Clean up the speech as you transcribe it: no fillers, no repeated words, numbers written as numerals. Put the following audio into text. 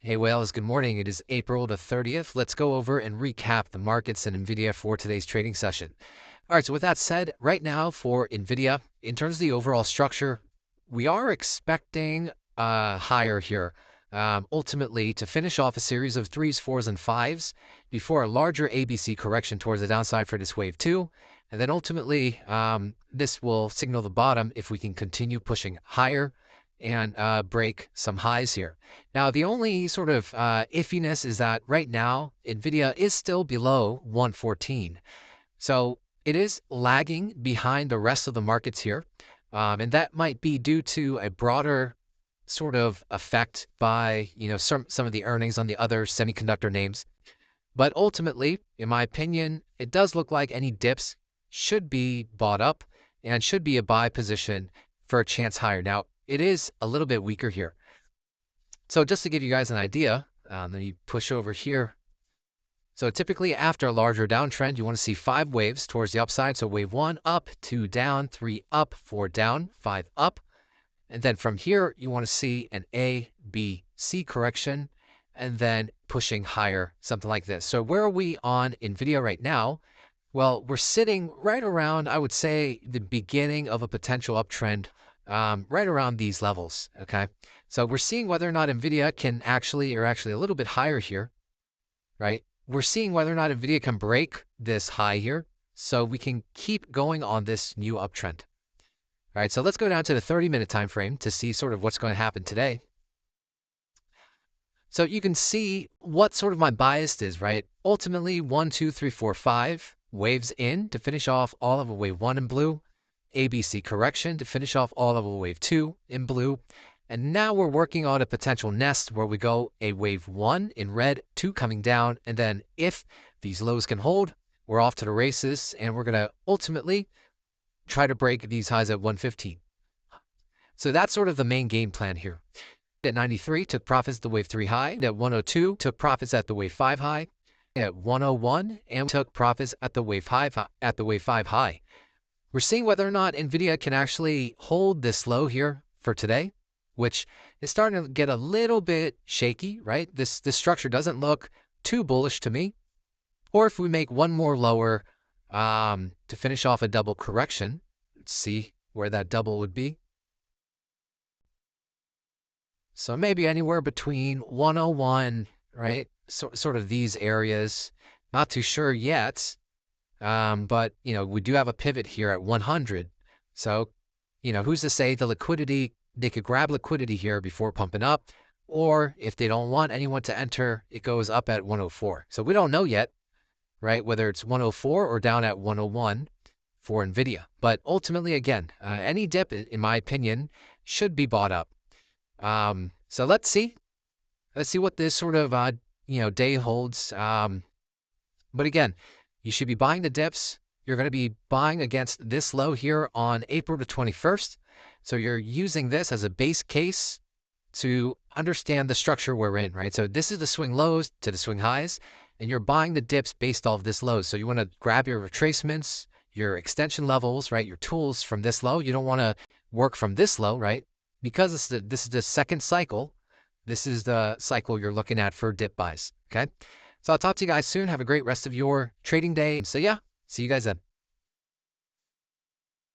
Hey whales, good morning. It is April the 30th. Let's go over and recap the markets and Nvidia for today's trading session. All right, so with that said, right now for Nvidia, in terms of the overall structure, we are expecting higher here, ultimately to finish off a series of threes, fours, and fives before a larger ABC correction towards the downside for this wave two. And then ultimately, this will signal the bottom if we can continue pushing higher and break some highs here. Now, the only sort of iffiness is that right now, Nvidia is still below 114. So it is lagging behind the rest of the markets here. And that might be due to a broader sort of effect by, some of the earnings on the other semiconductor names. But ultimately, in my opinion, it does look like any dips should be bought up and should be a buy position for a chance higher. Now, it is a little bit weaker here. So just to give you guys an idea, let me push over here. So typically after a larger downtrend, you want to see 5 waves towards the upside. So wave 1 up, 2 down, 3 up, 4 down, 5 up. And then from here, you want to see an A, B, C correction, and then pushing higher, something like this. So where are we on Nvidia right now? Well, we're sitting right around, I would say, the beginning of a potential uptrend, right around these levels, okay? So we're seeing whether or not Nvidia can actually a little bit higher here, right? We're seeing whether or not Nvidia can break this high here so we can keep going on this new uptrend. All right, so let's go down to the 30-minute time frame to see sort of what's going to happen today. So you can see what sort of my bias is, right? Ultimately, 1, 2, 3, 4, 5 waves in to finish off all of a wave 1 in blue, ABC correction to finish off all of a wave 2 in blue. And now we're working on a potential nest where we go a wave 1 in red, 2 coming down, and then if these lows can hold, we're off to the races, and we're going to ultimately try to break these highs at 115. So that's sort of the main game plan here. At 93, took profits at the wave 3 high. At 102, took profits at the wave 5 high. At 101, and took profits at the wave 5 high. We're seeing whether or not Nvidia can actually hold this low here for today, which is starting to get a little bit shaky, right? This structure doesn't look too bullish to me. Or if we make one more lower to finish off a double correction, let's see where that double would be. So maybe anywhere between 101, right? Sort of these areas. Not too sure yet. But, we do have a pivot here at 100. So, who's to say the liquidity, they could grab liquidity here before pumping up. Or if they don't want anyone to enter, it goes up at 104. So we don't know yet, right? Whether it's 104 or down at 101 for Nvidia. But ultimately, again, any dip, in my opinion, should be bought up. So let's see what this sort of day holds. But again, you should be buying the dips. You're going to be buying against this low here on April the 21st. So you're using this as a base case to understand the structure we're in, right? So this is the swing lows to the swing highs, and you're buying the dips based off this low. So you want to grab your retracements, your extension levels, right? Your tools from this low. You don't want to work from this low, right? Because this is the second cycle. This is the cycle you're looking at for dip buys, okay? So I'll talk to you guys soon. Have a great rest of your trading day. So yeah, see you guys then.